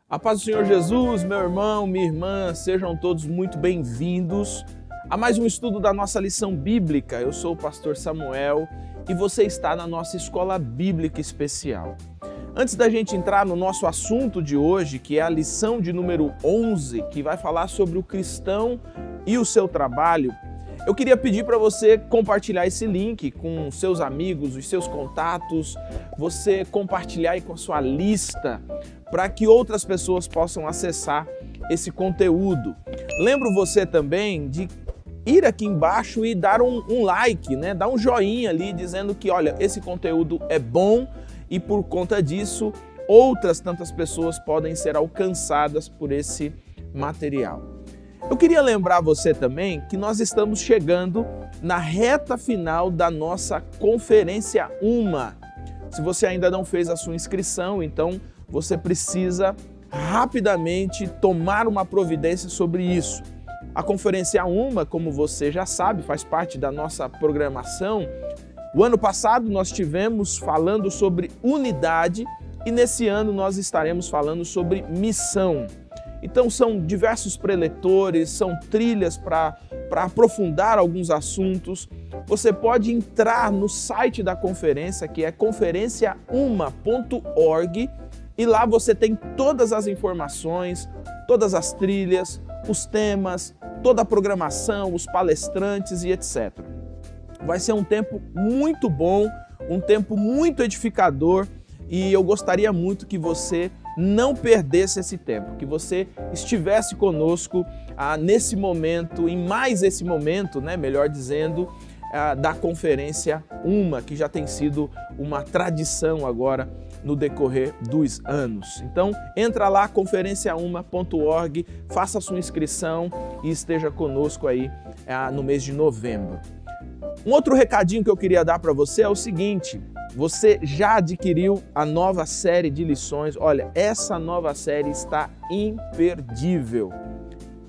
A paz do Senhor Jesus, meu irmão, minha irmã, sejam todos muito bem-vindos a mais um estudo da nossa lição bíblica. Eu sou o pastor Samuel e você está na nossa escola bíblica especial. Antes da gente entrar no nosso assunto de hoje, que é a lição de número 11, que vai falar sobre o cristão e o seu trabalho, eu queria pedir para você compartilhar esse link com seus amigos, os seus contatos, você compartilhar aí com a sua lista, para que outras pessoas possam acessar esse conteúdo. Lembro você também de ir aqui embaixo e dar um like, né? Dar um joinha ali dizendo que, olha, esse conteúdo é bom e por conta disso outras tantas pessoas podem ser alcançadas por esse material. Eu queria lembrar você também que nós estamos chegando na reta final da nossa Conferência UMA. Se você ainda não fez a sua inscrição, então você precisa rapidamente tomar uma providência sobre isso. A Conferência UMA, como você já sabe, faz parte da nossa programação. O ano passado nós tivemos falando sobre unidade e nesse ano nós estaremos falando sobre missão. Então são diversos preletores, são trilhas para aprofundar alguns assuntos. Você pode entrar no site da conferência, que é conferenciauma.org, e lá você tem todas as informações, todas as trilhas, os temas, toda a programação, os palestrantes e etc. Vai ser um tempo muito bom, um tempo muito edificador e eu gostaria muito que você não perdesse esse tempo, que você estivesse conosco nesse momento, em mais esse momento, né, melhor dizendo, da Conferência UMA, que já tem sido uma tradição agora no decorrer dos anos. Então, entra lá, conferenciauma.org, faça a sua inscrição e esteja conosco aí no mês de novembro. Um outro recadinho que eu queria dar para você é o seguinte: você já adquiriu a nova série de lições? Olha, essa nova série está imperdível.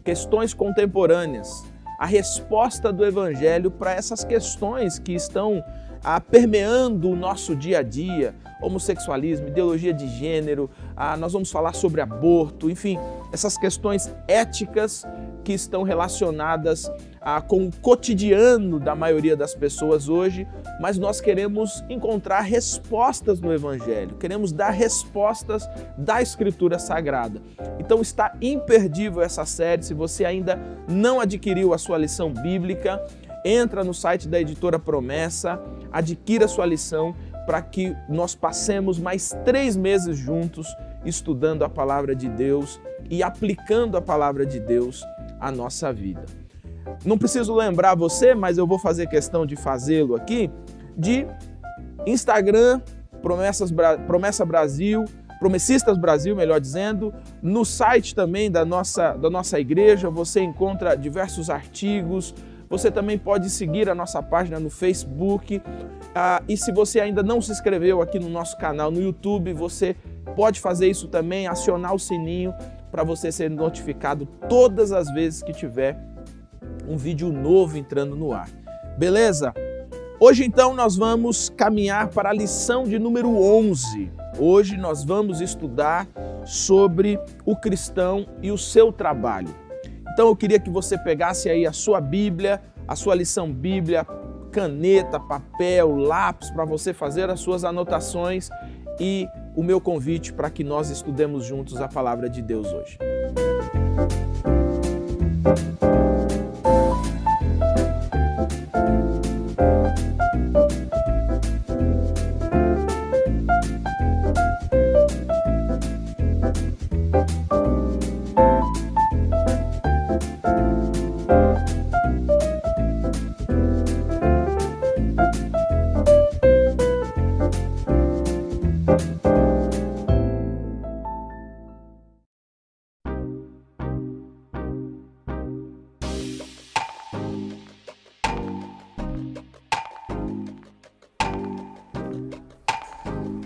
Questões contemporâneas, a resposta do Evangelho para essas questões que estão permeando o nosso dia a dia, homossexualismo, ideologia de gênero, nós vamos falar sobre aborto, enfim, essas questões éticas que estão relacionadas com o cotidiano da maioria das pessoas hoje, mas nós queremos encontrar respostas no Evangelho, queremos dar respostas da Escritura Sagrada. Então está imperdível essa série. Se você ainda não adquiriu a sua lição bíblica, entra no site da Editora Promessa, adquira a sua lição para que nós passemos mais 3 meses juntos estudando a Palavra de Deus e aplicando a Palavra de Deus à nossa vida. Não preciso lembrar você, mas eu vou fazer questão de fazê-lo aqui, de Instagram, Promessa Brasil, Promessistas Brasil, melhor dizendo. No site também da nossa igreja você encontra diversos artigos. Você também pode seguir a nossa página no Facebook. E se você ainda não se inscreveu aqui no nosso canal no YouTube, você pode fazer isso também, acionar o sininho para você ser notificado todas as vezes que tiver um vídeo novo entrando no ar. Beleza? Hoje então nós vamos caminhar para a lição de número 11. Hoje nós vamos estudar sobre o cristão e o seu trabalho. Então eu queria que você pegasse aí a sua Bíblia, a sua lição bíblica, caneta, papel, lápis para você fazer as suas anotações e o meu convite para que nós estudemos juntos a palavra de Deus hoje.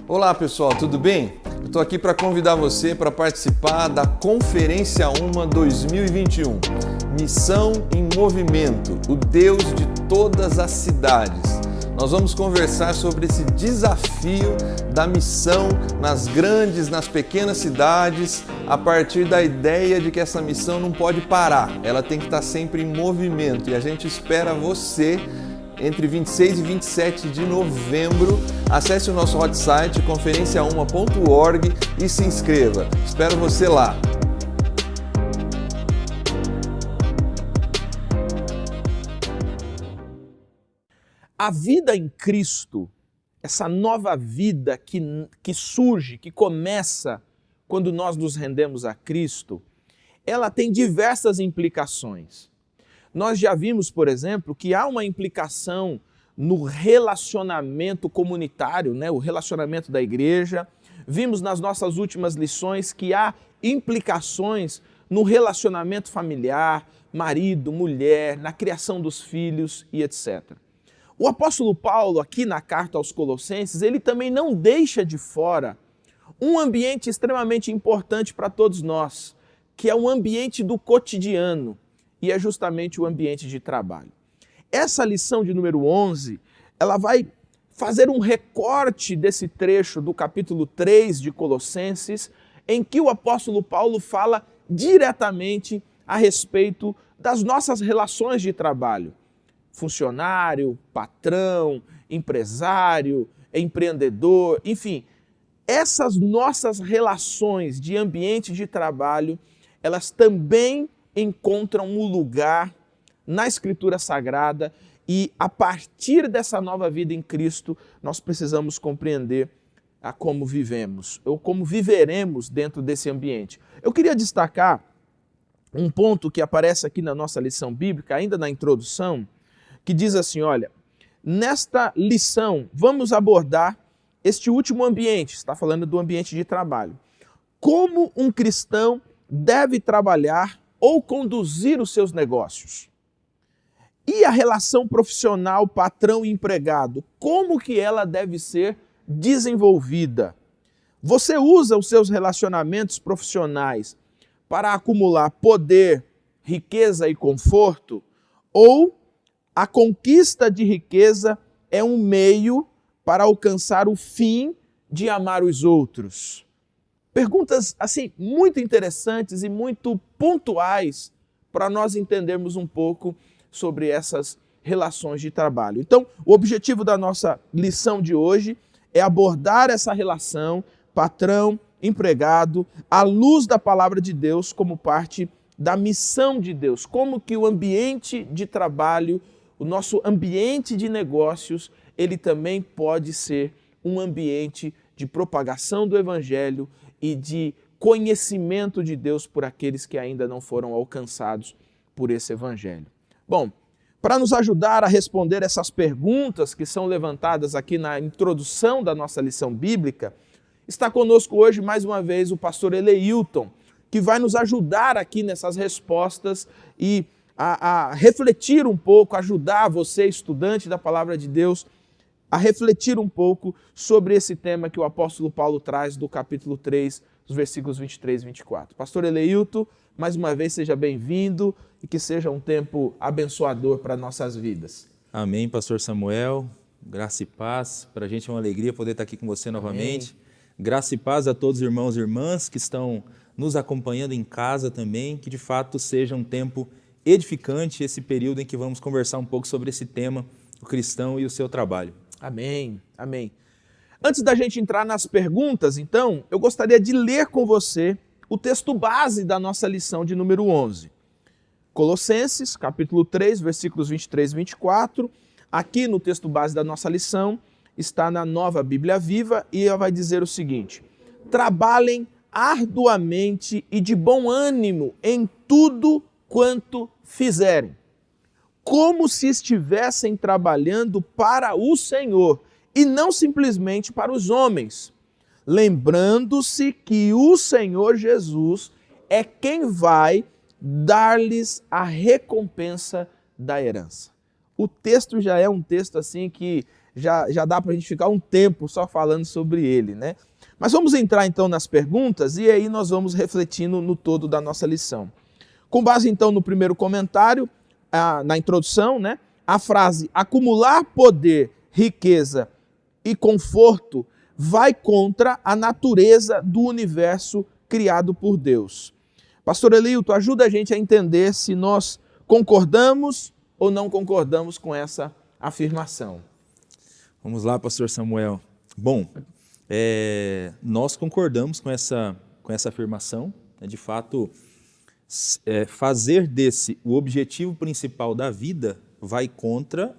Olá pessoal, tudo bem? Eu estou aqui para convidar você para participar da Conferência UMA 2021. Missão em Movimento, o Deus de todas as cidades. Nós vamos conversar sobre esse desafio da missão nas grandes, nas pequenas cidades, a partir da ideia de que essa missão não pode parar, ela tem que estar sempre em movimento. E a gente espera você entre 26 e 27 de novembro. Acesse o nosso hot site conferenciauma.org e se inscreva. Espero você lá. A vida em Cristo, essa nova vida que surge, que começa quando nós nos rendemos a Cristo, ela tem diversas implicações. Nós já vimos, por exemplo, que há uma implicação no relacionamento comunitário, né? O relacionamento da igreja. Vimos nas nossas últimas lições que há implicações no relacionamento familiar, marido, mulher, na criação dos filhos e etc. O apóstolo Paulo, aqui na carta aos Colossenses, ele também não deixa de fora um ambiente extremamente importante para todos nós, que é o ambiente do cotidiano, e é justamente o ambiente de trabalho. Essa lição de número 11, ela vai fazer um recorte desse trecho do capítulo 3 de Colossenses, em que o apóstolo Paulo fala diretamente a respeito das nossas relações de trabalho. Funcionário, patrão, empresário, empreendedor, enfim, essas nossas relações de ambiente de trabalho, elas também encontram um lugar na Escritura Sagrada e a partir dessa nova vida em Cristo, nós precisamos compreender a como vivemos, ou como viveremos dentro desse ambiente. Eu queria destacar um ponto que aparece aqui na nossa lição bíblica, ainda na introdução, que diz assim, olha, nesta lição vamos abordar este último ambiente, está falando do ambiente de trabalho. Como um cristão deve trabalhar ou conduzir os seus negócios? E a relação profissional patrão e empregado, como que ela deve ser desenvolvida? Você usa os seus relacionamentos profissionais para acumular poder, riqueza e conforto? Ou a conquista de riqueza é um meio para alcançar o fim de amar os outros? Perguntas, assim, muito interessantes e muito pontuais para nós entendermos um pouco sobre essas relações de trabalho. Então, o objetivo da nossa lição de hoje é abordar essa relação patrão-empregado à luz da palavra de Deus como parte da missão de Deus. Como que o ambiente de trabalho, o nosso ambiente de negócios, ele também pode ser um ambiente de propagação do Evangelho e de conhecimento de Deus por aqueles que ainda não foram alcançados por esse Evangelho. Bom, para nos ajudar a responder essas perguntas que são levantadas aqui na introdução da nossa lição bíblica, está conosco hoje mais uma vez o pastor Eleilton, que vai nos ajudar aqui nessas respostas e a refletir um pouco, ajudar você, estudante da Palavra de Deus, a refletir um pouco sobre esse tema que o apóstolo Paulo traz do capítulo 3, dos versículos 23 e 24. Pastor Eleilton, mais uma vez seja bem-vindo e que seja um tempo abençoador para nossas vidas. Amém, pastor Samuel. Graça e paz. Para a gente é uma alegria poder estar aqui com você novamente. Amém. Graça e paz a todos os irmãos e irmãs que estão nos acompanhando em casa também. Que de fato seja um tempo edificante esse período em que vamos conversar um pouco sobre esse tema, o cristão e o seu trabalho. Amém, amém. Antes da gente entrar nas perguntas, então, eu gostaria de ler com você o texto base da nossa lição de número 11. Colossenses, capítulo 3, versículos 23 e 24. Aqui no texto base da nossa lição, está na Nova Bíblia Viva e ela vai dizer o seguinte: trabalhem arduamente e de bom ânimo em tudo quanto fizerem, como se estivessem trabalhando para o Senhor e não simplesmente para os homens, lembrando-se que o Senhor Jesus é quem vai dar-lhes a recompensa da herança. O texto já é um texto assim que já dá para a gente ficar um tempo só falando sobre ele, né? Mas vamos entrar então nas perguntas e aí nós vamos refletindo no todo da nossa lição. Com base então no primeiro comentário, na introdução, né? A frase acumular poder, riqueza e conforto vai contra a natureza do universo criado por Deus. Pastor Elilton, ajuda a gente a entender se nós concordamos ou não concordamos com essa afirmação. Vamos lá, pastor Samuel. Bom, nós concordamos com essa afirmação. De fato, fazer desse o objetivo principal da vida vai contra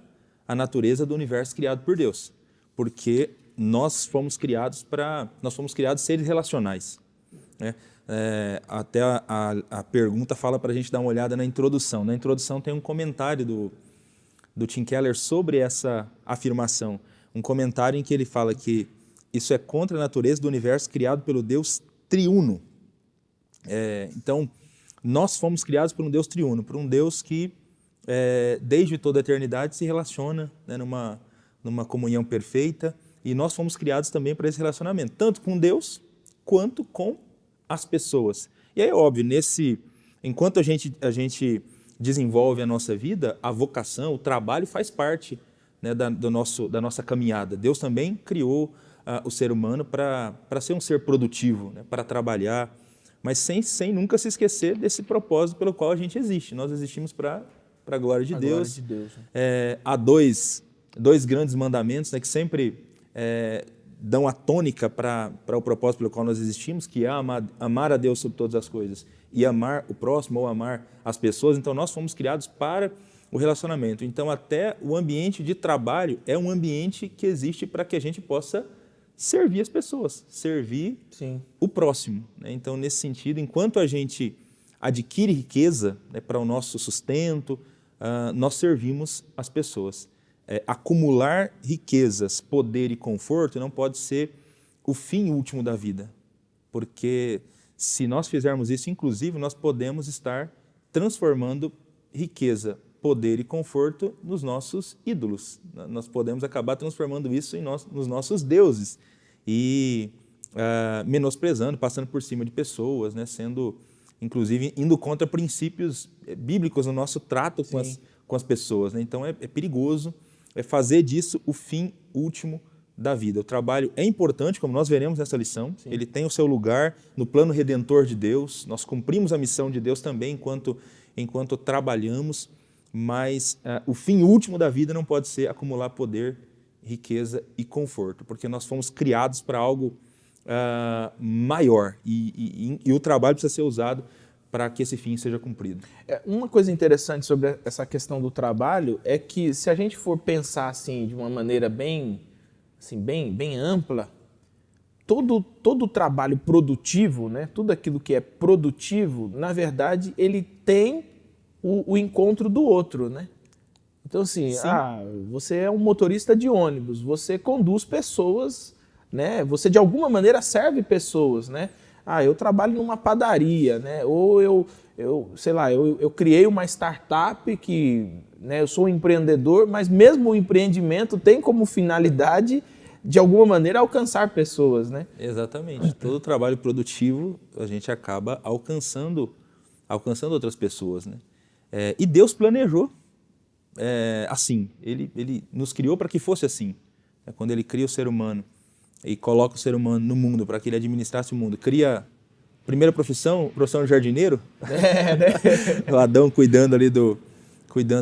a natureza do universo criado por Deus. Porque nós fomos criados seres relacionais, né? Até a pergunta fala para a gente dar uma olhada na introdução. Na introdução tem um comentário do Tim Keller sobre essa afirmação. Um comentário em que ele fala que isso é contra a natureza do universo criado pelo Deus triuno. Então, nós fomos criados por um Deus triuno, por um Deus que, desde toda a eternidade, se relaciona, né, numa comunhão perfeita, e nós fomos criados também para esse relacionamento, tanto com Deus quanto com as pessoas. E aí, óbvio, enquanto a gente desenvolve a nossa vida, a vocação, o trabalho faz parte, né, da nossa caminhada. Deus também criou o ser humano para ser um ser produtivo, né, para trabalhar, mas sem nunca se esquecer desse propósito pelo qual a gente existe. Nós existimos para a glória de Deus. Há dois grandes mandamentos, né, que sempre dão a tônica para o propósito pelo qual nós existimos, que é amar a Deus sobre todas as coisas e amar o próximo ou amar as pessoas. Então, nós fomos criados para o relacionamento. Então, até o ambiente de trabalho é um ambiente que existe para que a gente possa servir as pessoas, servir o próximo, né? Então, nesse sentido, enquanto a gente adquire riqueza, né, para o nosso sustento, nós servimos as pessoas. Acumular riquezas, poder e conforto não pode ser o fim último da vida, porque se nós fizermos isso, inclusive, nós podemos estar transformando riqueza, poder e conforto nos nossos ídolos. Nós podemos acabar transformando isso nos nossos deuses e menosprezando, passando por cima de pessoas, né, sendo, inclusive, indo contra princípios bíblicos no nosso trato com as pessoas, né? Então, é perigoso fazer disso o fim último da vida. O trabalho é importante, como nós veremos nessa lição. Sim. Ele tem o seu lugar no plano redentor de Deus. Nós cumprimos a missão de Deus também enquanto trabalhamos, mas o fim último da vida não pode ser acumular poder, riqueza e conforto, porque nós fomos criados para algo maior e o trabalho precisa ser usado para que esse fim seja cumprido. Uma coisa interessante sobre essa questão do trabalho é que, se a gente for pensar assim, de uma maneira bem ampla, todo trabalho produtivo, né, tudo aquilo que é produtivo, na verdade, ele tem o encontro do outro, né? Então, assim, você é um motorista de ônibus, você conduz pessoas, né? Você, de alguma maneira, serve pessoas, né? Eu trabalho numa padaria, né? Ou eu criei uma startup que, né, eu sou um empreendedor, mas mesmo o empreendimento tem como finalidade, de alguma maneira, alcançar pessoas, né? Exatamente. Todo trabalho produtivo, a gente acaba alcançando outras pessoas, né? E Deus planejou assim. Ele nos criou para que fosse assim. Quando Ele cria o ser humano e coloca o ser humano no mundo para que ele administrasse o mundo, cria a primeira profissão de jardineiro, né? O Adão cuidando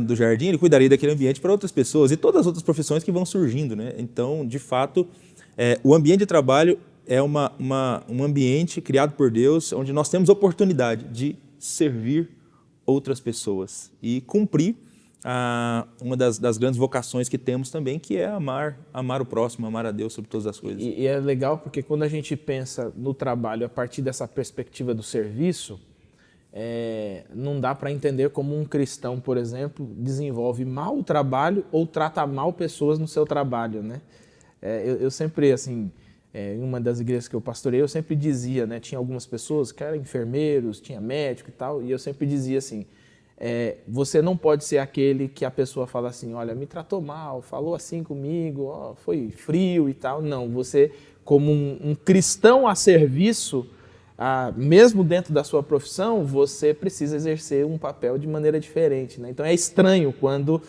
do jardim, ele cuidaria daquele ambiente para outras pessoas e todas as outras profissões que vão surgindo, né? Então, de fato, o ambiente de trabalho é um ambiente criado por Deus, onde nós temos oportunidade de servir outras pessoas e cumprir uma das grandes vocações que temos também, que é amar o próximo, amar a Deus sobre todas as coisas. E é legal porque quando a gente pensa no trabalho a partir dessa perspectiva do serviço, não dá para entender como um cristão, por exemplo, desenvolve mal o trabalho ou trata mal pessoas no seu trabalho, né? Eu sempre, assim, em uma das igrejas que eu pastorei, eu sempre dizia, né, tinha algumas pessoas que eram enfermeiros, tinha médico e tal, e eu sempre dizia assim, você não pode ser aquele que a pessoa fala assim, olha, me tratou mal, falou assim comigo, foi frio e tal. Não, você, como um cristão a serviço, mesmo dentro da sua profissão, você precisa exercer um papel de maneira diferente, né? Então é estranho quando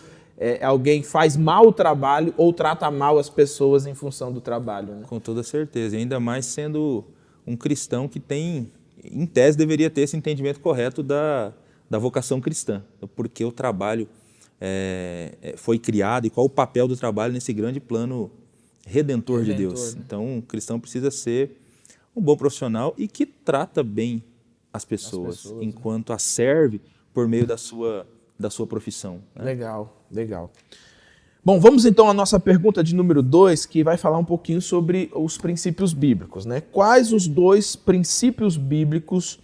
alguém faz mal o trabalho ou trata mal as pessoas em função do trabalho. Né? Com toda certeza, e ainda mais sendo um cristão que tem, em tese, deveria ter esse entendimento correto da vocação cristã, porque o trabalho foi criado e qual o papel do trabalho nesse grande plano redentor de Deus. Né? Então, o cristão precisa ser um bom profissional e que trata bem as pessoas enquanto as serve por meio da sua profissão. Né? Legal. Bom, vamos então à nossa pergunta de número 2, que vai falar um pouquinho sobre os princípios bíblicos. Né? Quais os 2 princípios bíblicos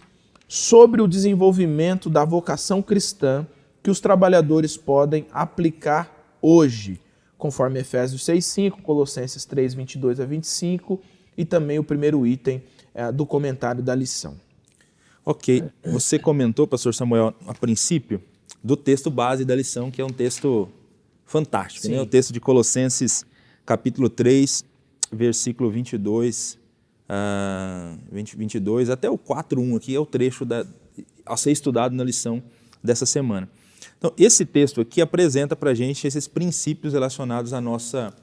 sobre o desenvolvimento da vocação cristã que os trabalhadores podem aplicar hoje, conforme Efésios 6:5, Colossenses 3:22-25 e também o primeiro item do comentário da lição. Ok, você comentou, pastor Samuel, a princípio, do texto base da lição, que é um texto fantástico, né? O texto de Colossenses, capítulo 3, versículo 22 até o 4:1 aqui, é o trecho a ser estudado na lição dessa semana. Então, esse texto aqui apresenta para a gente esses princípios relacionados à nossa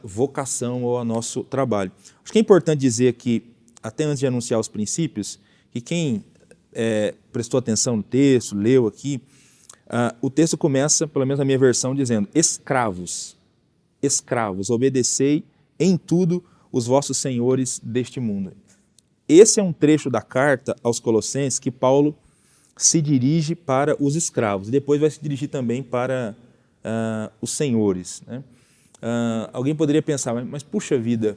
vocação ou ao nosso trabalho. Acho que é importante dizer aqui, até antes de anunciar os princípios, que quem prestou atenção no texto, leu aqui, o texto começa, pelo menos na minha versão, dizendo: escravos, obedecei em tudo os vossos senhores deste mundo. Esse é um trecho da carta aos Colossenses que Paulo se dirige para os escravos, e depois vai se dirigir também para os senhores. Né? Alguém poderia pensar, mas puxa vida,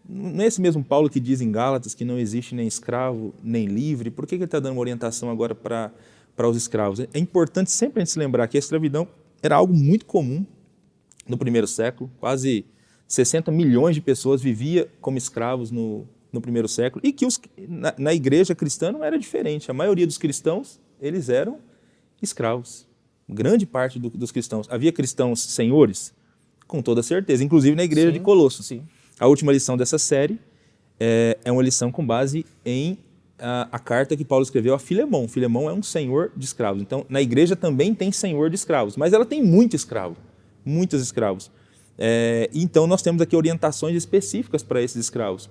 não é esse mesmo Paulo que diz em Gálatas que não existe nem escravo nem livre? Por que ele está dando uma orientação agora para os escravos? É importante sempre a gente se lembrar que a escravidão era algo muito comum no primeiro século. Quase 60 milhões de pessoas viviam como escravos no primeiro século, e que na igreja cristã não era diferente. A maioria dos cristãos, eles eram escravos. Grande parte dos cristãos. Havia cristãos senhores? Com toda certeza, inclusive na igreja de Colossos. Sim. A última lição dessa série é uma lição com base em a carta que Paulo escreveu a Filemão. Filemão é um senhor de escravos. Então, na igreja também tem senhor de escravos, mas ela tem muitos escravos. Então, nós temos aqui orientações específicas para esses escravos.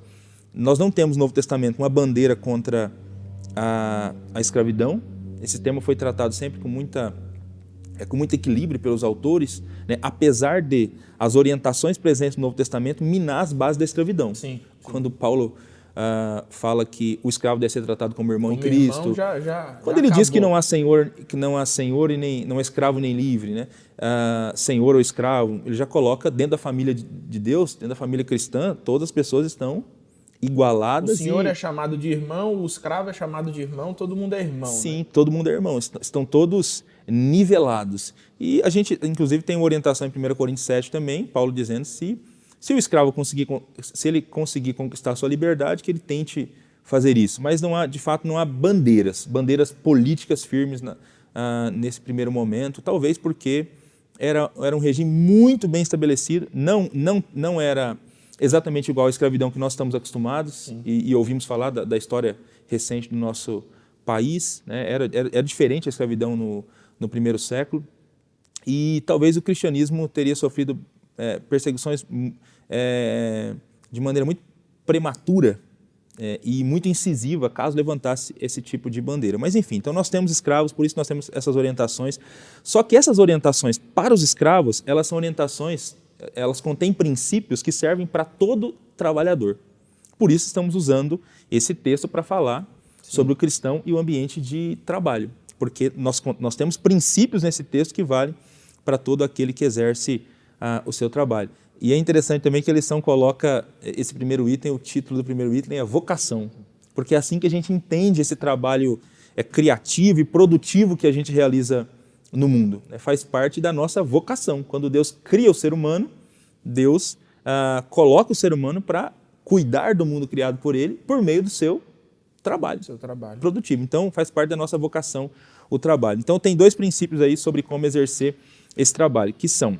Nós não temos no Novo Testamento uma bandeira contra a escravidão. Esse tema foi tratado sempre com muito equilíbrio pelos autores, né? Apesar de as orientações presentes no Novo Testamento minar as bases da escravidão. Sim. Quando Paulo fala que o escravo deve ser tratado como irmão em Cristo. Quando ele diz que não há senhor e nem não é escravo nem livre, né? Senhor ou escravo, ele já coloca dentro da família de Deus, dentro da família cristã, todas as pessoas estão igualadas. O senhor é chamado de irmão, o escravo é chamado de irmão, todo mundo é irmão. Sim, né? Todo mundo é irmão, estão todos nivelados. E a gente, inclusive, tem uma orientação em 1 Coríntios 7 também, Paulo dizendo se o escravo conseguir conquistar a sua liberdade, que ele tente fazer isso. Mas de fato não há bandeiras políticas firmes nesse primeiro momento, talvez porque era um regime muito bem estabelecido, não era exatamente igual à escravidão que nós estamos acostumados e ouvimos falar da história recente do nosso país, né? Era diferente a escravidão no primeiro século, e talvez o cristianismo teria sofrido perseguições de maneira muito prematura e muito incisiva caso levantasse esse tipo de bandeira. Mas enfim, então nós temos escravos, por isso nós temos essas orientações. Só que essas orientações para os escravos, elas são orientações, elas contêm princípios que servem para todo trabalhador. Por isso estamos usando esse texto para falar sobre o cristão e o ambiente de trabalho, porque nós temos princípios nesse texto que valem para todo aquele que exerce o seu trabalho. E é interessante também que a lição coloca esse primeiro item, o título do primeiro item é a vocação, porque é assim que a gente entende esse trabalho criativo e produtivo que a gente realiza no mundo. Faz parte da nossa vocação. Quando Deus cria o ser humano, Deus coloca o ser humano para cuidar do mundo criado por Ele por meio do seu trabalho produtivo. Então, faz parte da nossa vocação o trabalho. Então, tem 2 princípios aí sobre como exercer esse trabalho, que são,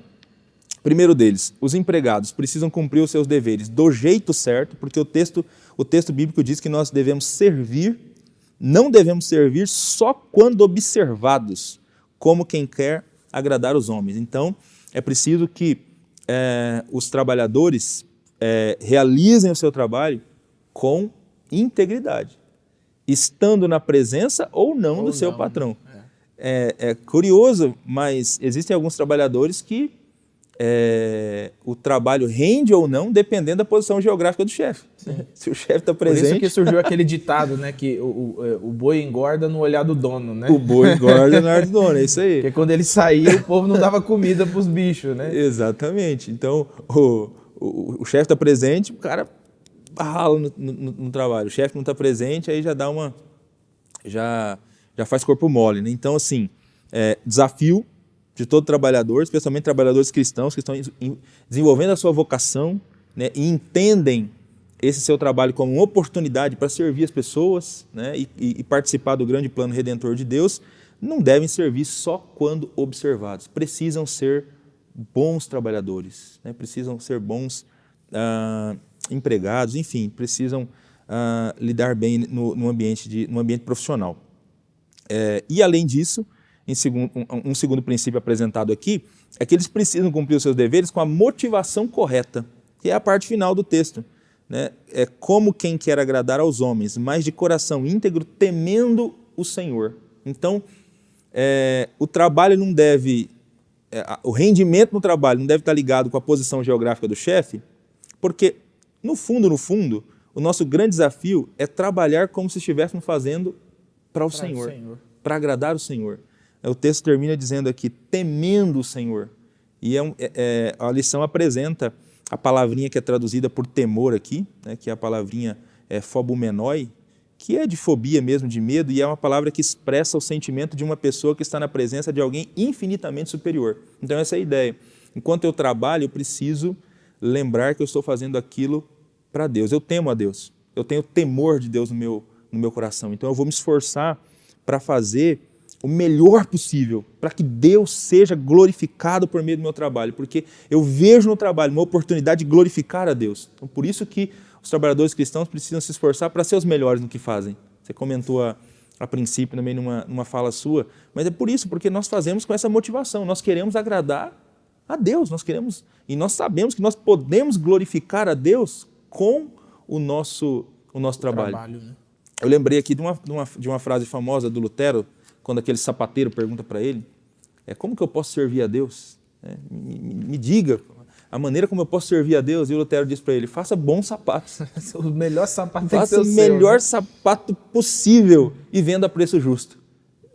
primeiro deles, os empregados precisam cumprir os seus deveres do jeito certo, porque o texto bíblico diz que nós devemos servir, não devemos servir só quando observados como quem quer agradar os homens. Então, é preciso que os trabalhadores realizem o seu trabalho com integridade, estando na presença ou não do seu patrão. É curioso, mas existem alguns trabalhadores que o trabalho rende ou não, dependendo da posição geográfica do chefe. Se o chefe está presente... Por isso que surgiu aquele ditado, né, que o boi engorda no olhar do dono, né? O boi engorda no olhar do dono, é isso aí. Porque quando ele saía, o povo não dava comida para os bichos, né? Exatamente. Então, o chefe está presente, o cara rala no trabalho. O chefe não está presente, aí já dá uma... Já faz corpo mole, né? Então, assim, desafio de todo trabalhador, especialmente trabalhadores cristãos que estão desenvolvendo a sua vocação, né, e entendem esse seu trabalho como uma oportunidade para servir as pessoas, né, e participar do grande plano redentor de Deus, não devem servir só quando observados. Precisam ser bons trabalhadores, né, precisam ser bons empregados, enfim, precisam lidar bem no ambiente profissional. E, além disso, um segundo princípio apresentado aqui é que eles precisam cumprir os seus deveres com a motivação correta, que é a parte final do texto, né? É como quem quer agradar aos homens, mas de coração íntegro, temendo o Senhor. Então, o trabalho não deve, o rendimento no trabalho não deve estar ligado com a posição geográfica do chefe, porque, no fundo, o nosso grande desafio é trabalhar como se estivéssemos fazendo para o Senhor, para agradar o Senhor. O texto termina dizendo aqui, temendo o Senhor. E a lição apresenta a palavrinha que é traduzida por temor aqui, né, que é a palavrinha fobumenoi, que é de fobia mesmo, de medo, e é uma palavra que expressa o sentimento de uma pessoa que está na presença de alguém infinitamente superior. Então essa é a ideia. Enquanto eu trabalho, eu preciso lembrar que eu estou fazendo aquilo para Deus. Eu temo a Deus. Eu tenho temor de Deus no meu coração. Então eu vou me esforçar para fazer o melhor possível, para que Deus seja glorificado por meio do meu trabalho, porque eu vejo no trabalho uma oportunidade de glorificar a Deus. Então, por isso que os trabalhadores cristãos precisam se esforçar para ser os melhores no que fazem. Você comentou a princípio também numa fala sua, mas é por isso, porque nós fazemos com essa motivação, nós queremos agradar a Deus, e nós sabemos que nós podemos glorificar a Deus com o nosso trabalho. Né? Eu lembrei aqui de uma frase famosa do Lutero, quando aquele sapateiro pergunta para ele, como que eu posso servir a Deus? Me diga a maneira como eu posso servir a Deus. E o Lutero diz para ele, faça bons sapatos. O melhor sapato tem que ser faça o melhor sapato possível e venda a preço justo.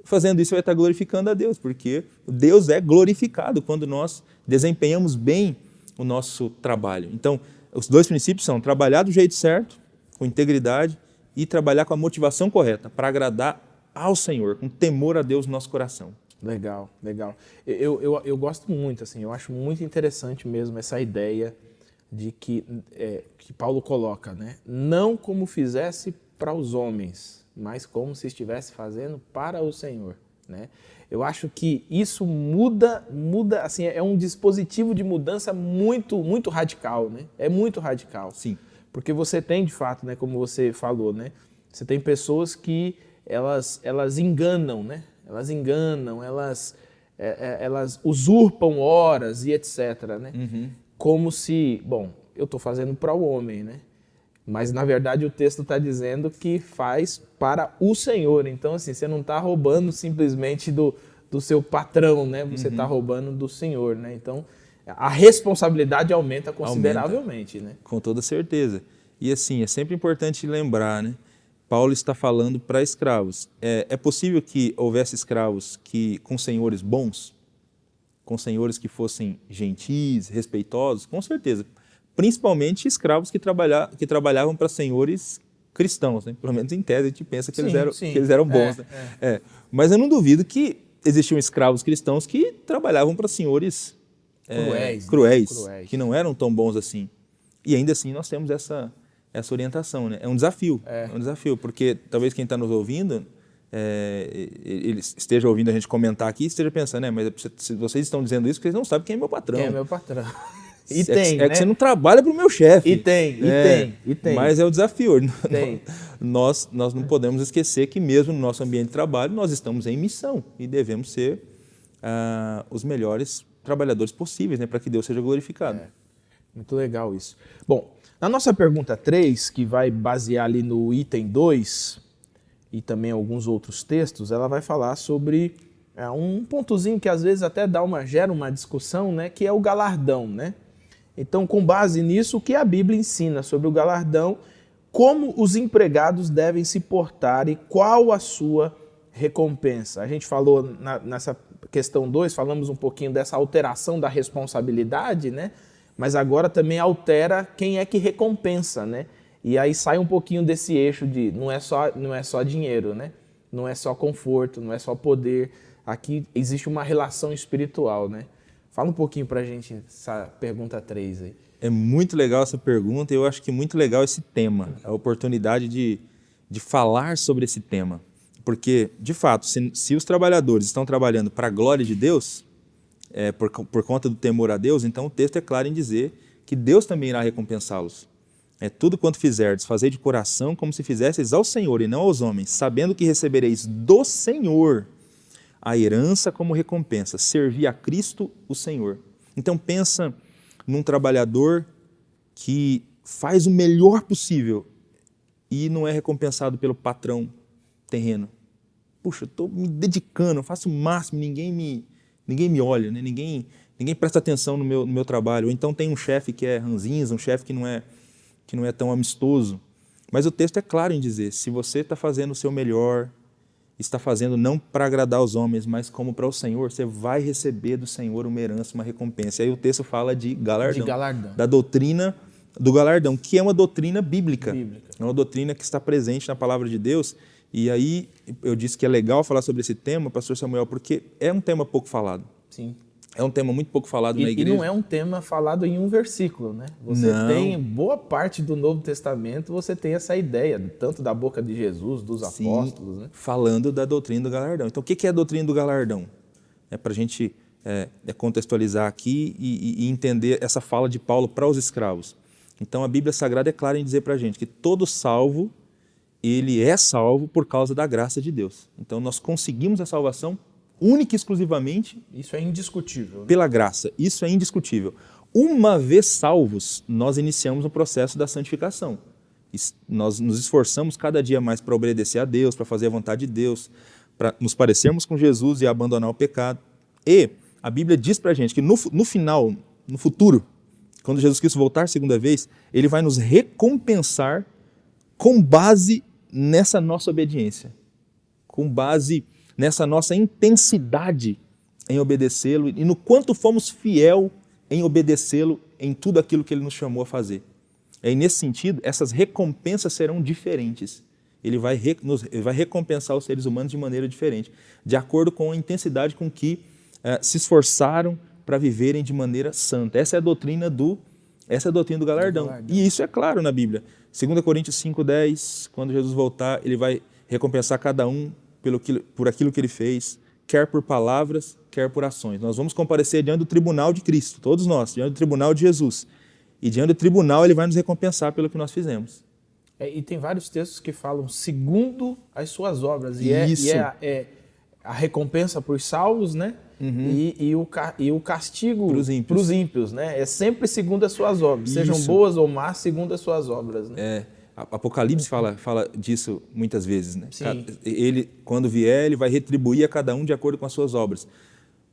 Fazendo isso, você vai estar glorificando a Deus, porque Deus é glorificado quando nós desempenhamos bem o nosso trabalho. Então, os dois princípios são trabalhar do jeito certo, com integridade, e trabalhar com a motivação correta, para agradar ao Senhor, com temor a Deus no nosso coração. Legal, legal. Eu gosto muito, assim, eu acho muito interessante mesmo essa ideia de que Paulo coloca, né? Não como fizesse para os homens, mas como se estivesse fazendo para o Senhor, né? Eu acho que isso muda, assim, é um dispositivo de mudança muito, muito radical, né? É muito radical. Sim. Porque você tem, de fato, né, como você falou, né? Você tem pessoas que elas enganam, né? Elas usurpam horas e etc, né? Uhum. Como se, bom, eu estou fazendo para o homem, né? Mas, na verdade, o texto está dizendo que faz para o Senhor. Então, assim, você não está roubando simplesmente do seu patrão, né? Você está roubando do Senhor, né? Então, a responsabilidade aumenta consideravelmente, né? Com toda certeza. E, assim, é sempre importante lembrar, né? Paulo está falando para escravos. É possível que houvesse escravos com senhores bons? Com senhores que fossem gentis, respeitosos? Com certeza. Principalmente escravos que trabalhavam para senhores cristãos, né? Pelo menos em tese a gente pensa que eles eram bons. Né? Mas eu não duvido que existiam escravos cristãos que trabalhavam para senhores cruéis, que não eram tão bons assim. E ainda assim nós temos essa orientação, né? É um desafio, porque talvez quem está nos ouvindo, ele esteja ouvindo a gente comentar aqui e esteja pensando, mas se vocês estão dizendo isso, porque eles não sabem quem é meu patrão. Quem é meu patrão. E que você não trabalha para o meu chefe. E tem. Mas é o desafio. Tem. Nós não podemos esquecer que mesmo no nosso ambiente de trabalho, nós estamos em missão e devemos ser os melhores trabalhadores possíveis, né, para que Deus seja glorificado. Muito legal isso. Bom, na nossa pergunta 3, que vai basear ali no item 2 e também alguns outros textos, ela vai falar sobre um pontozinho que às vezes até gera uma discussão, né, que é o galardão, né? Então, com base nisso, o que a Bíblia ensina sobre o galardão, como os empregados devem se portar e qual a sua recompensa. A gente falou nessa questão 2, falamos um pouquinho dessa alteração da responsabilidade, né? Mas agora também altera quem é que recompensa, né? E aí sai um pouquinho desse eixo de não é só dinheiro, né? Não é só conforto, não é só poder. Aqui existe uma relação espiritual, né? Fala um pouquinho pra gente essa pergunta 3 aí. É muito legal essa pergunta e eu acho que muito legal esse tema, a oportunidade de falar sobre esse tema. Porque, de fato, se os trabalhadores estão trabalhando para a glória de Deus, por conta do temor a Deus, então o texto é claro em dizer que Deus também irá recompensá-los. Tudo quanto fizerdes, fazei de coração como se fizesseis ao Senhor e não aos homens, sabendo que recebereis do Senhor a herança como recompensa, servir a Cristo o Senhor. Então pensa num trabalhador que faz o melhor possível e não é recompensado pelo patrão terreno. Puxa, eu estou me dedicando, eu faço o máximo, ninguém me olha, né? ninguém presta atenção no meu trabalho. Ou então tem um chefe que é ranzinza, um chefe que não é tão amistoso. Mas o texto é claro em dizer, se você está fazendo o seu melhor, está fazendo não para agradar os homens, mas como para o Senhor, você vai receber do Senhor uma herança, uma recompensa. E aí o texto fala de galardão. Da doutrina do galardão, que é uma doutrina bíblica. É uma doutrina que está presente na palavra de Deus. E aí eu disse que é legal falar sobre esse tema, pastor Samuel, porque é um tema pouco falado. Sim. É um tema muito pouco falado na igreja. E não é um tema falado em um versículo, né? Você tem, boa parte do Novo Testamento, você tem essa ideia, tanto da boca de Jesus, dos apóstolos, né? Falando da doutrina do galardão. Então, o que é a doutrina do galardão? Para a gente contextualizar aqui e entender essa fala de Paulo para os escravos. Então, a Bíblia Sagrada é clara em dizer para a gente que todo salvo, ele é salvo por causa da graça de Deus. Então, nós conseguimos a salvação única e exclusivamente... Isso é indiscutível. Pela graça, isso é indiscutível. Uma vez salvos, nós iniciamos o processo da santificação. Nós nos esforçamos cada dia mais para obedecer a Deus, para fazer a vontade de Deus, para nos parecermos com Jesus e abandonar o pecado. E a Bíblia diz para a gente que no final, no futuro, quando Jesus Cristo voltar a segunda vez, Ele vai nos recompensar com base nessa nossa obediência, com base nessa nossa intensidade em obedecê-lo e no quanto fomos fiel em obedecê-lo em tudo aquilo que Ele nos chamou a fazer. E nesse sentido, essas recompensas serão diferentes. Ele vai recompensar os seres humanos de maneira diferente, de acordo com a intensidade com que se esforçaram para viverem de maneira santa. Essa é a doutrina do galardão. E isso é claro na Bíblia. 2 Coríntios 5,10, quando Jesus voltar, Ele vai recompensar cada um por aquilo que ele fez, quer por palavras, quer por ações. Nós vamos comparecer diante do tribunal de Cristo, todos nós, diante do tribunal de Jesus. E diante do tribunal Ele vai nos recompensar pelo que nós fizemos. E tem vários textos que falam segundo as suas obras. E é a recompensa para os salvos, né? Uhum. E o castigo para os ímpios, né? É sempre segundo as suas obras, sejam boas ou más, segundo as suas obras, né? Apocalipse fala disso muitas vezes, né? Sim. Ele, quando vier, Ele vai retribuir a cada um de acordo com as suas obras.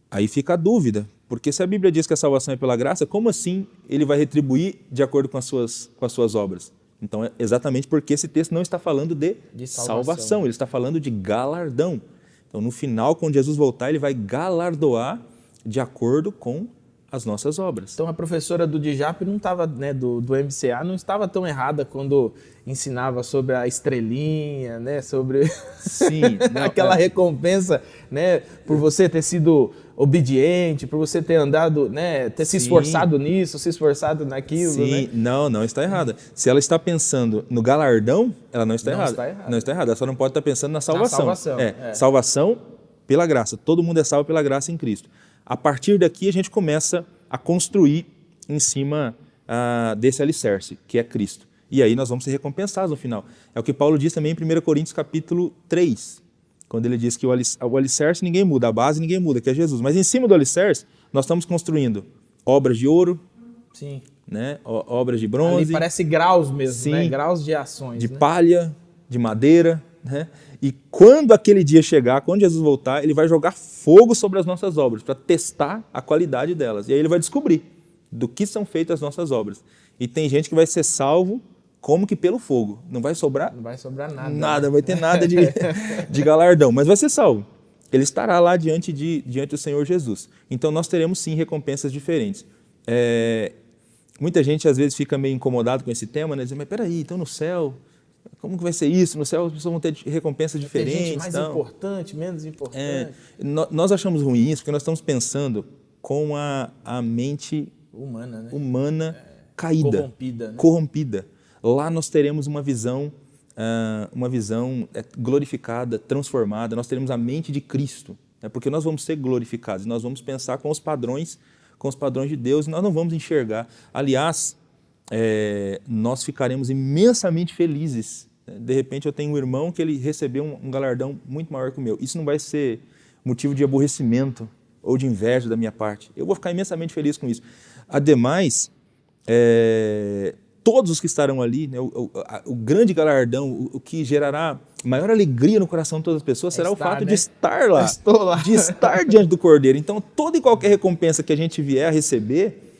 Aí fica a dúvida, porque se a Bíblia diz que a salvação é pela graça, como assim Ele vai retribuir de acordo com as suas obras? Então é exatamente porque esse texto não está falando de salvação, ele está falando de galardão. Então no final, quando Jesus voltar, Ele vai galardoar de acordo com as nossas obras. Então a professora do DJAP não estava, né, do MCA, não estava tão errada quando ensinava sobre a estrelinha, né, sobre aquela recompensa, né, por você ter sido obediente, por você ter andado, né, ter se esforçado nisso, se esforçado naquilo. Sim, né? Não está errada. Se ela está pensando no galardão, ela não está errada. Não está errada. Ela só não pode estar pensando na salvação. Salvação pela graça. Todo mundo é salvo pela graça em Cristo. A partir daqui a gente começa a construir em cima desse alicerce, que é Cristo. E aí nós vamos ser recompensados no final. É o que Paulo diz também em 1 Coríntios capítulo 3. quando ele diz que o alicerce ninguém muda, a base ninguém muda, que é Jesus. Mas em cima do alicerce, nós estamos construindo obras de ouro, Sim. né? Obras de bronze, Ali parece graus mesmo, Sim. né? Graus de ações. de né? palha, de madeira, né? E quando aquele dia chegar, quando Jesus voltar, ele vai jogar fogo sobre as nossas obras para testar a qualidade delas. E aí ele vai descobrir do que são feitas as nossas obras. E tem gente que vai ser salvo como que pelo fogo. Não vai sobrar Não vai sobrar nada. nada, né? não vai ter nada de galardão, mas vai ser salvo. Ele estará lá diante do Senhor Jesus. Então nós teremos sim recompensas diferentes. Muita gente às vezes fica meio incomodado com esse tema, né? Dizendo, mas peraí, então no céu, como que vai ser isso? No céu as pessoas vão ter recompensas diferentes. Tem gente mais tal. importante, menos importante. Nós achamos ruim isso porque nós estamos pensando com a mente Humana, né? humana caída, Corrompida, né? corrompida. Lá nós teremos uma visão glorificada, transformada. Nós teremos a mente de Cristo, né? Porque nós vamos ser glorificados. Nós vamos pensar com os padrões de Deus e nós não vamos enxergar. Aliás, nós ficaremos imensamente felizes. De repente eu tenho um irmão que ele recebeu um galardão muito maior que o meu. Isso não vai ser motivo de aborrecimento ou de inveja da minha parte. Eu vou ficar imensamente feliz com isso. Ademais, todos os que estarão ali, né, o grande galardão, o que gerará maior alegria no coração de todas as pessoas será o fato, né, de estar lá, Estou lá, de estar diante do Cordeiro. Então, toda e qualquer recompensa que a gente vier a receber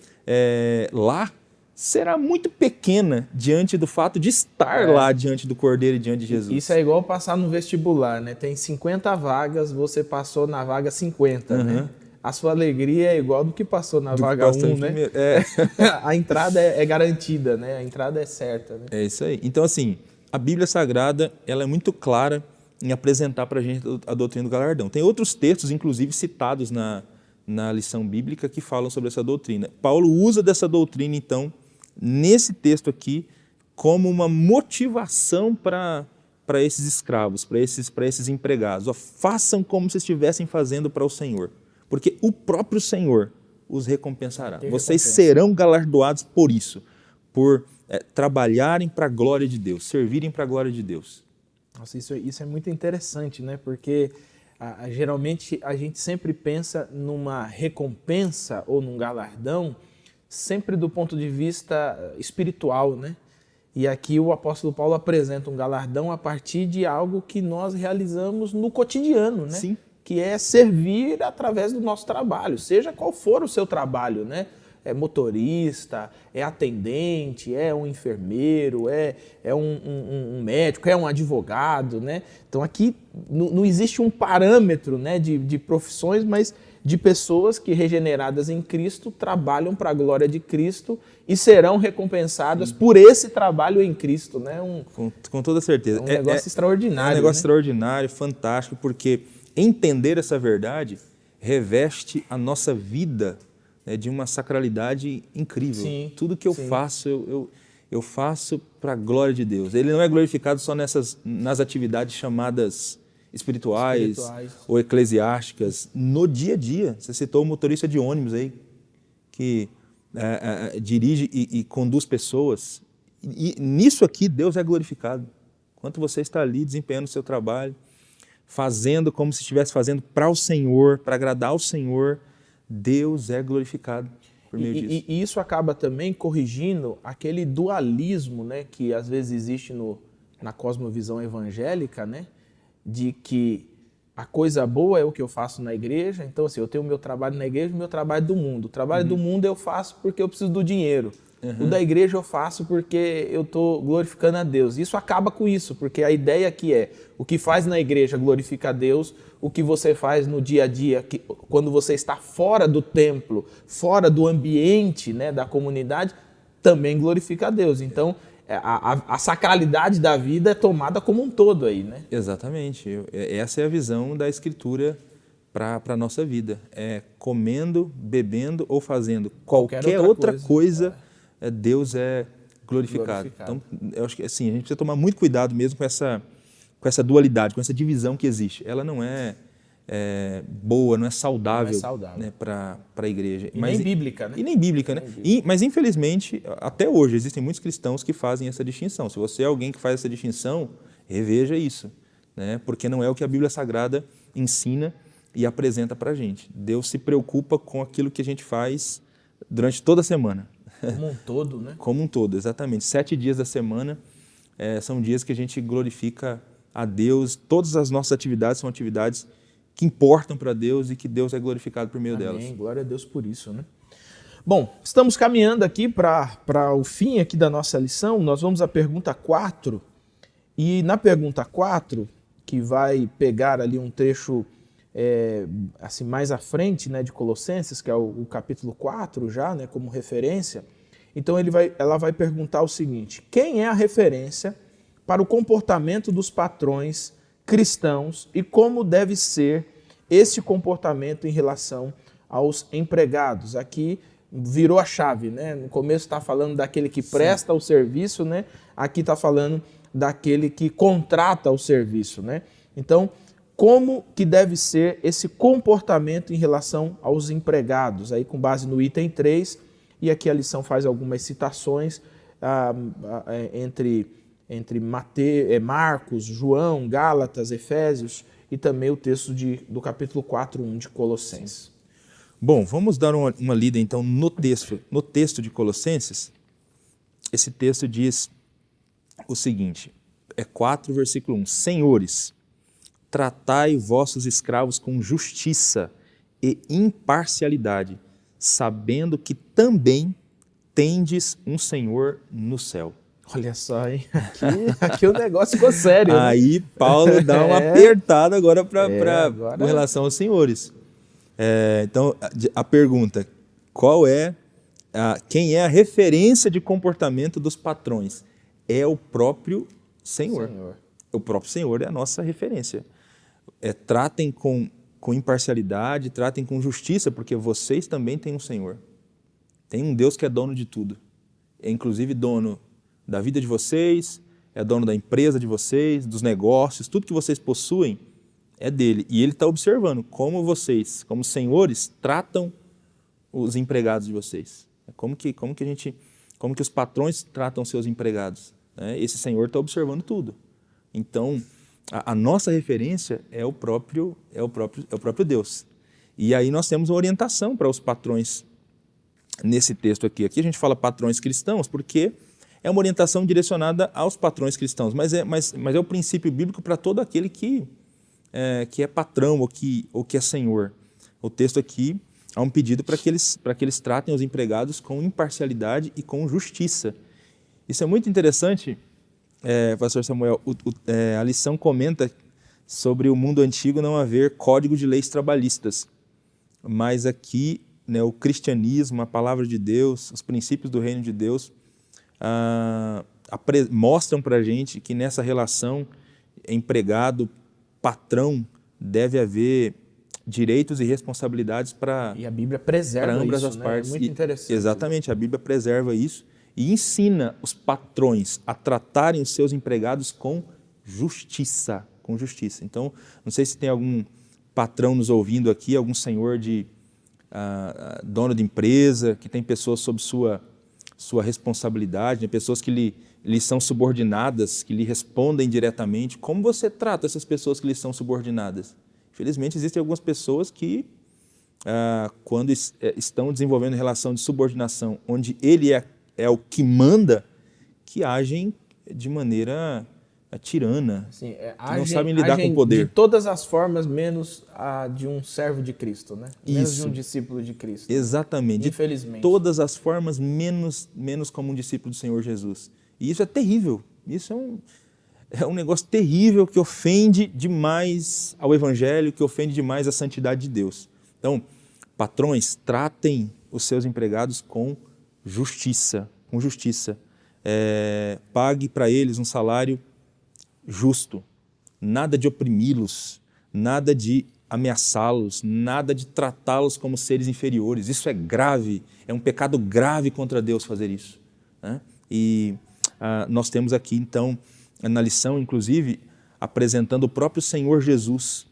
lá será muito pequena diante do fato de estar lá diante do Cordeiro e diante de Jesus. Isso é igual passar no vestibular, né? Tem 50 vagas, você passou na vaga 50, né? A sua alegria é igual do que passou na vaga 1, né? A entrada é garantida, né? A entrada é certa, né? É isso aí. Então, assim, a Bíblia Sagrada, ela é muito clara em apresentar para a gente a doutrina do galardão. Tem outros textos, inclusive, citados na lição bíblica que falam sobre essa doutrina. Paulo usa dessa doutrina, então, nesse texto aqui, como uma motivação para esses escravos, para esses empregados. Façam como se estivessem fazendo para o Senhor, porque o próprio Senhor os recompensará. Vocês serão galardoados por isso, por trabalharem para a glória de Deus, servirem para a glória de Deus. Nossa, isso é muito interessante, né? Porque geralmente a gente sempre pensa numa recompensa ou num galardão sempre do ponto de vista espiritual, né? E aqui o apóstolo Paulo apresenta um galardão a partir de algo que nós realizamos no cotidiano, né? Sim. Que é servir através do nosso trabalho, seja qual for o seu trabalho, né? É motorista, é atendente, é um enfermeiro, é um médico, é um advogado, né? Então aqui não existe um parâmetro, né, de profissões, mas de pessoas que, regeneradas em Cristo, trabalham para a glória de Cristo e serão recompensadas por esse trabalho em Cristo, né? Com toda certeza. É um negócio extraordinário. É um negócio, né? extraordinário, fantástico, porque entender essa verdade reveste a nossa vida, né, de uma sacralidade incrível. Sim, tudo que eu faço, eu faço para a glória de Deus. Ele não é glorificado só nas atividades chamadas espirituais ou eclesiásticas, no dia a dia. Você citou o motorista de ônibus aí, que dirige e conduz pessoas. E nisso aqui Deus é glorificado. Enquanto você está ali desempenhando o seu trabalho, fazendo como se estivesse fazendo para o Senhor, para agradar ao Senhor, Deus é glorificado por meio disso. E isso acaba também corrigindo aquele dualismo, né, que às vezes existe na cosmovisão evangélica, né, de que a coisa boa é o que eu faço na igreja. Então, assim, eu tenho o meu trabalho na igreja e o meu trabalho do mundo. O trabalho do mundo eu faço porque eu preciso do dinheiro. O da igreja eu faço porque eu estou glorificando a Deus. Isso acaba com isso, porque a ideia aqui é o que faz na igreja glorifica a Deus, o que você faz no dia a dia, quando você está fora do templo, fora do ambiente, né, da comunidade, também glorifica a Deus. Então, a sacralidade da vida é tomada como um todo aí, né? Exatamente. Essa é a visão da Escritura para a nossa vida. É comendo, bebendo ou fazendo qualquer outra coisa, Deus é glorificado. Então, eu acho que assim, a gente precisa tomar muito cuidado mesmo com essa dualidade, com essa divisão que existe. Ela não é boa, não é saudável, né, para a igreja. Nem bíblica, né? E nem bíblica, né? Mas, infelizmente, até hoje, existem muitos cristãos que fazem essa distinção. Se você é alguém que faz essa distinção, reveja isso. né? Porque não é o que a Bíblia Sagrada ensina e apresenta para a gente. Deus se preocupa com aquilo que a gente faz durante toda a semana. Como um todo, né? Como um todo, exatamente. 7 dias da semana são dias que a gente glorifica a Deus. Todas as nossas atividades são atividades que importam para Deus e que Deus é glorificado por meio delas. Amém. Glória a Deus por isso, né? Bom, estamos caminhando aqui para o fim aqui da nossa lição. Nós vamos à pergunta 4. E na pergunta 4, que vai pegar ali um trecho assim mais à frente, né, de Colossenses, que é o capítulo 4 já, né, como referência. Então ela vai perguntar o seguinte: quem é a referência para o comportamento dos patrões cristãos e como deve ser esse comportamento em relação aos empregados? Aqui virou a chave, né? No começo está falando daquele que presta o serviço, né? Aqui está falando daquele que contrata o serviço, né? Então, como que deve ser esse comportamento em relação aos empregados? Aí com base no item 3, e aqui a lição faz algumas citações entre Marcos, João, Gálatas, Efésios e também o texto do capítulo 4:1 de Colossenses. Bom, vamos dar uma lida então no texto de Colossenses. Esse texto diz o seguinte, 4, versículo 1. Senhores, tratai vossos escravos com justiça e imparcialidade, sabendo que também tendes um Senhor no céu. Olha só, hein? Aqui o negócio ficou sério. Né? Aí Paulo dá uma apertada agora com relação aos senhores. Então, a pergunta, quem é a referência de comportamento dos patrões? É o próprio Senhor. O próprio Senhor é a nossa referência. Tratem com imparcialidade, tratem com justiça, porque vocês também têm um Senhor. Tem um Deus que é dono de tudo. É inclusive dono da vida de vocês, é dono da empresa de vocês, dos negócios, tudo que vocês possuem é dele. E ele está observando como vocês, como senhores, tratam os empregados de vocês. Como que os patrões tratam seus empregados. Né? Esse Senhor está observando tudo. Então, a nossa referência é o próprio Deus. E aí nós temos uma orientação para os patrões nesse texto aqui. Aqui a gente fala patrões cristãos porque é uma orientação direcionada aos patrões cristãos, mas é o princípio bíblico para todo aquele que é patrão ou que é senhor. O texto aqui há um pedido para que eles tratem os empregados com imparcialidade e com justiça. Isso é muito interessante, pastor Samuel. A lição comenta sobre o mundo antigo não haver código de leis trabalhistas, mas aqui, né, o cristianismo, a palavra de Deus, os princípios do reino de Deus mostram para a gente que nessa relação empregado-patrão deve haver direitos e responsabilidades para E a Bíblia preserva ambas isso, as né? partes. É muito interessante. Exatamente, a Bíblia preserva isso e ensina os patrões a tratarem os seus empregados com justiça. Com justiça. Então, não sei se tem algum patrão nos ouvindo aqui, algum senhor dono de empresa, que tem pessoas sob sua responsabilidade, né? Pessoas que lhe são subordinadas, que lhe respondem diretamente. Como você trata essas pessoas que lhe são subordinadas? Infelizmente, existem algumas pessoas que, quando estão desenvolvendo relação de subordinação, onde ele é o que manda, que agem de maneira tirana, Assim, não sabem lidar com o poder. De todas as formas, menos a de um servo de Cristo, né? Menos Isso. de um discípulo de Cristo. Exatamente. Infelizmente. De todas as formas, menos como um discípulo do Senhor Jesus. E isso é terrível. Isso é um negócio terrível que ofende demais ao Evangelho, que ofende demais a santidade de Deus. Então, patrões, tratem os seus empregados com justiça. Com justiça. Pague para eles um salário justo, nada de oprimi-los, nada de ameaçá-los, nada de tratá-los como seres inferiores. Isso é grave, é um pecado grave contra Deus fazer isso. Né? E nós temos aqui, então, na lição, inclusive, apresentando o próprio Senhor Jesus,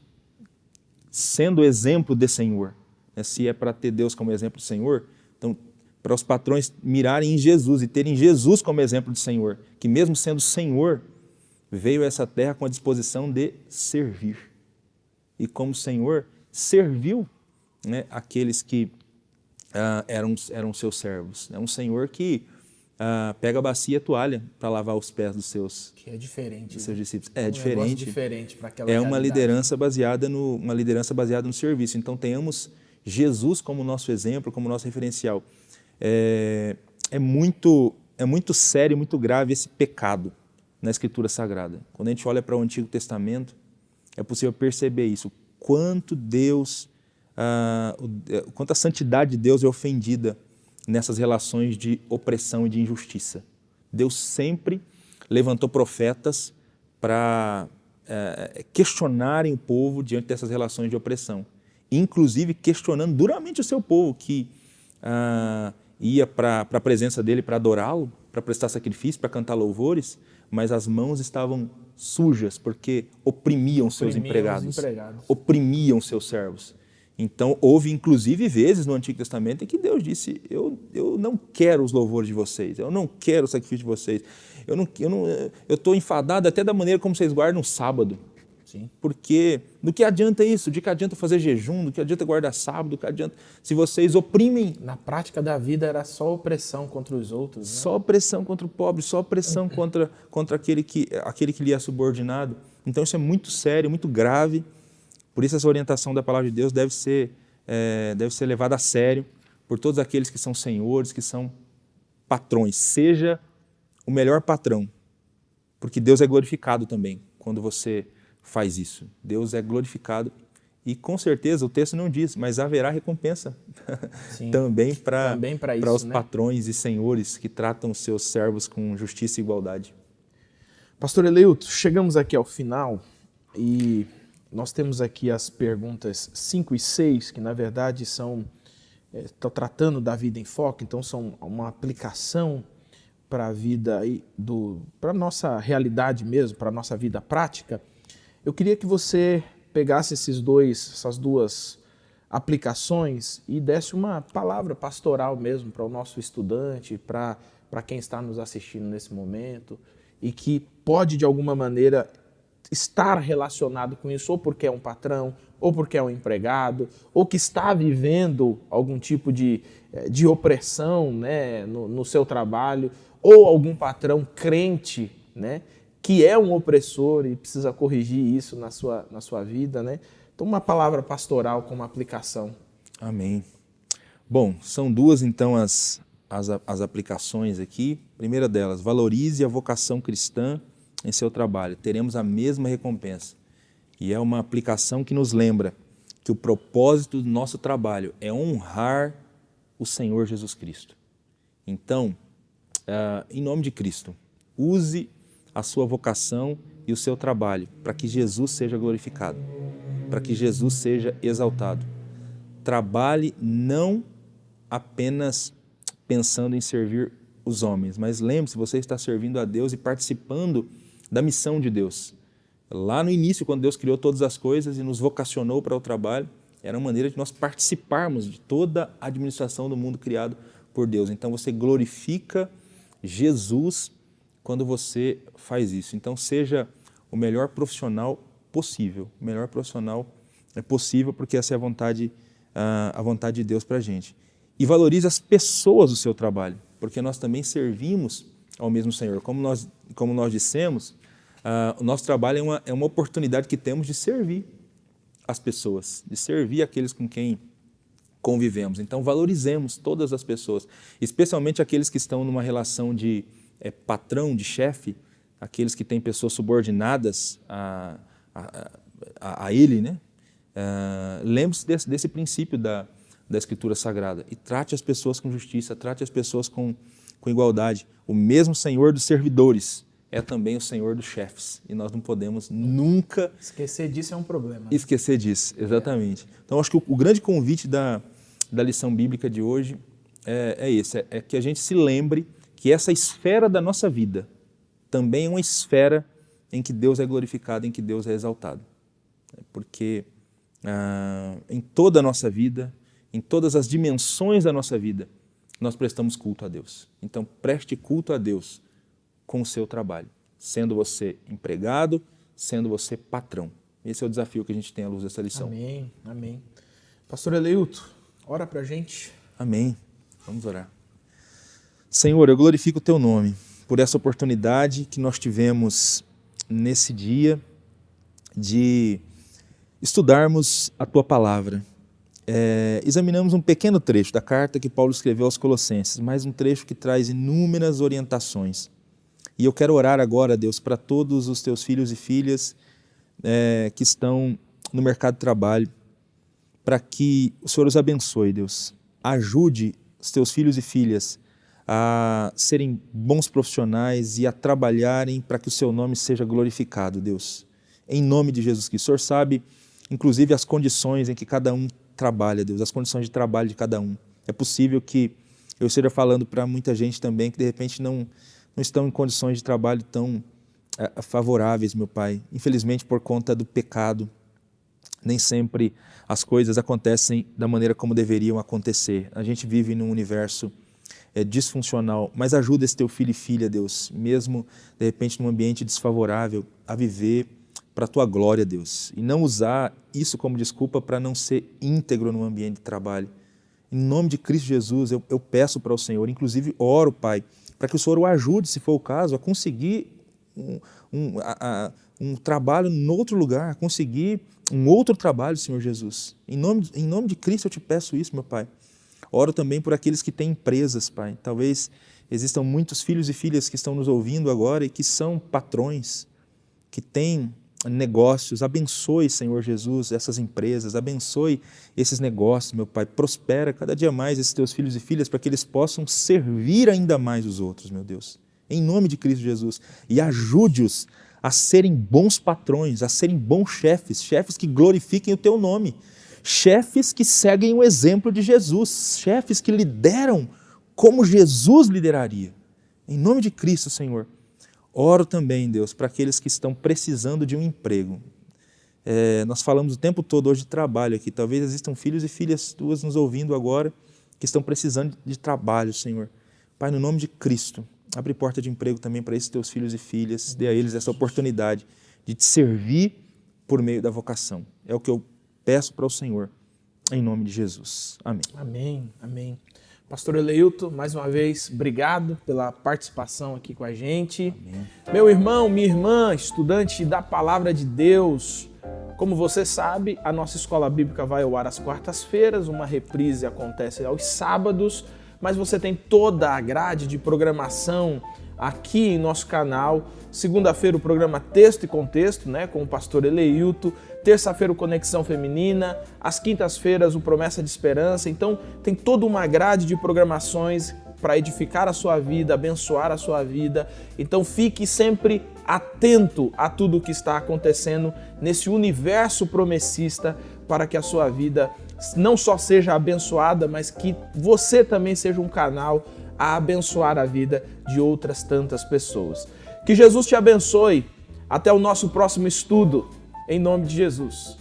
sendo exemplo de Senhor. Se é para ter Deus como exemplo de Senhor, então, para os patrões mirarem em Jesus e terem Jesus como exemplo de Senhor, que mesmo sendo Senhor, veio a essa terra com a disposição de servir. E como o Senhor serviu, né, aqueles que eram seus servos. É um Senhor que pega a bacia e a toalha para lavar os pés dos seus, Que é diferente. dos seus discípulos. É Um negócio diferente. diferente para aquela É uma realidade. liderança baseada no serviço. Então tenhamos Jesus como nosso exemplo, como nosso referencial. É muito sério, muito grave esse pecado na Escritura Sagrada. Quando a gente olha para o Antigo Testamento, é possível perceber isso. Quanto a santidade de Deus é ofendida nessas relações de opressão e de injustiça. Deus sempre levantou profetas para questionarem o povo diante dessas relações de opressão. Inclusive questionando duramente o seu povo, que ia para a presença dele para adorá-lo, para prestar sacrifício, para cantar louvores, mas as mãos estavam sujas porque oprimiam seus empregados, oprimiam seus servos. Então, houve inclusive vezes no Antigo Testamento em que Deus disse, eu não quero os louvores de vocês, eu não quero o sacrifício de vocês, eu estou enfadado até da maneira como vocês guardam o sábado. Sim. Porque do que adianta isso? De que adianta fazer jejum? Do que adianta guardar sábado? Do que adianta se vocês oprimem? Na prática da vida era só opressão contra os outros. Né? Só opressão contra o pobre, só opressão contra aquele que lhe é subordinado. Então isso é muito sério, muito grave. Por isso essa orientação da palavra de Deus deve ser levada a sério por todos aqueles que são senhores, que são patrões. Seja o melhor patrão, porque Deus é glorificado também quando você faz isso. Deus é glorificado e com certeza o texto não diz, mas haverá recompensa também para os patrões e senhores que tratam os seus servos com justiça e igualdade. Pastor Eleilton, chegamos aqui ao final e nós temos aqui as perguntas 5 e 6, que na verdade estão tratando da vida em foco, então são uma aplicação para a vida, para a nossa realidade mesmo, para a nossa vida prática. Eu queria que você pegasse essas duas aplicações e desse uma palavra pastoral mesmo para o nosso estudante, para quem está nos assistindo nesse momento e que pode de alguma maneira estar relacionado com isso, ou porque é um patrão, ou porque é um empregado, ou que está vivendo algum tipo de opressão, né, no seu trabalho, ou algum patrão crente, né, que é um opressor e precisa corrigir isso na sua vida, né? Então, uma palavra pastoral como aplicação. Amém. Bom, são duas então as aplicações aqui. Primeira delas, valorize a vocação cristã em seu trabalho. Teremos a mesma recompensa. E é uma aplicação que nos lembra que o propósito do nosso trabalho é honrar o Senhor Jesus Cristo. Então, em nome de Cristo, use a sua vocação e o seu trabalho para que Jesus seja glorificado, para que Jesus seja exaltado. Trabalhe não apenas pensando em servir os homens, mas lembre-se, você está servindo a Deus e participando da missão de Deus. Lá no início, quando Deus criou todas as coisas e nos vocacionou para o trabalho, era uma maneira de nós participarmos de toda a administração do mundo criado por Deus. Então você glorifica Jesus quando você faz isso. Então seja o melhor profissional possível. O melhor profissional é possível porque essa é a vontade de Deus para a gente. E valorize as pessoas do seu trabalho, porque nós também servimos ao mesmo Senhor. Como nós dissemos, o nosso trabalho é uma oportunidade que temos de servir as pessoas, de servir aqueles com quem convivemos. Então valorizemos todas as pessoas, especialmente aqueles que estão numa relação de patrão, de chefe, aqueles que têm pessoas subordinadas a ele, né? Lembre-se desse princípio da Escritura Sagrada e trate as pessoas com justiça, trate as pessoas com igualdade. O mesmo Senhor dos servidores é também o Senhor dos chefes e nós não podemos nunca... Esquecer disso é um problema. Esquecer disso, exatamente. Então acho que o grande convite da lição bíblica de hoje é esse, é que a gente se lembre que essa esfera da nossa vida também é uma esfera em que Deus é glorificado, em que Deus é exaltado. Porque em toda a nossa vida, em todas as dimensões da nossa vida, nós prestamos culto a Deus. Então preste culto a Deus com o seu trabalho. sendo você empregado, sendo você patrão. Esse é o desafio que a gente tem à luz dessa lição. Amém, amém. Pastor Eleilto, ora pra gente. Amém. Vamos orar. Senhor, eu glorifico o Teu nome por essa oportunidade que nós tivemos nesse dia de estudarmos a Tua Palavra. Examinamos um pequeno trecho da carta que Paulo escreveu aos Colossenses, mas um trecho que traz inúmeras orientações. E eu quero orar agora, Deus, para todos os Teus filhos e filhas que estão no mercado de trabalho, para que o Senhor os abençoe, Deus. Ajude os Teus filhos e filhas a serem bons profissionais e a trabalharem para que o Seu nome seja glorificado, Deus. Em nome de Jesus Cristo. O Senhor sabe, inclusive, as condições em que cada um trabalha, Deus, as condições de trabalho de cada um. É possível que eu esteja falando para muita gente também que, de repente, não estão em condições de trabalho tão favoráveis, meu Pai. Infelizmente, por conta do pecado, nem sempre as coisas acontecem da maneira como deveriam acontecer. A gente vive num universo disfuncional, mas ajuda esse teu filho e filha, Deus, mesmo de repente num ambiente desfavorável, a viver para a tua glória, Deus, e não usar isso como desculpa para não ser íntegro no ambiente de trabalho. Em nome de Cristo Jesus, eu peço para o Senhor, inclusive oro, Pai, para que o Senhor o ajude, se for o caso, a conseguir um trabalho em outro lugar, a conseguir um outro trabalho, Senhor Jesus. Em nome de Cristo eu te peço isso, meu Pai. Oro também por aqueles que têm empresas, Pai. Talvez existam muitos filhos e filhas que estão nos ouvindo agora e que são patrões, que têm negócios. Abençoe, Senhor Jesus, essas empresas. Abençoe esses negócios, meu Pai. Prospera cada dia mais esses teus filhos e filhas para que eles possam servir ainda mais os outros, meu Deus. Em nome de Cristo Jesus. E ajude-os a serem bons patrões, a serem bons chefes, chefes que glorifiquem o teu nome. Chefes que seguem o exemplo de Jesus, chefes que lideram como Jesus lideraria. Em nome de Cristo, Senhor, oro também, Deus, para aqueles que estão precisando de um emprego. Nós falamos o tempo todo hoje de trabalho aqui, talvez existam filhos e filhas tuas nos ouvindo agora que estão precisando de trabalho, Senhor. Pai, no nome de Cristo, abre porta de emprego também para esses teus filhos e filhas, dê a eles essa oportunidade de te servir por meio da vocação. É o que eu peço para o Senhor, em nome de Jesus. Amém. Amém, amém. Pastor Eleilto, mais uma vez, obrigado pela participação aqui com a gente. Amém. Meu irmão, minha irmã, estudante da Palavra de Deus, como você sabe, a nossa escola bíblica vai ao ar às quartas-feiras, uma reprise acontece aos sábados, mas você tem toda a grade de programação aqui em nosso canal. Segunda-feira o programa Texto e Contexto, com o pastor Eleilto. Terça-feira o Conexão Feminina. Às quintas-feiras o Promessa de Esperança. Então tem toda uma grade de programações para edificar a sua vida, abençoar a sua vida. Então fique sempre atento a tudo o que está acontecendo nesse universo promessista para que a sua vida não só seja abençoada, mas que você também seja um canal a abençoar a vida de outras tantas pessoas. Que Jesus te abençoe. Até o nosso próximo estudo. Em nome de Jesus.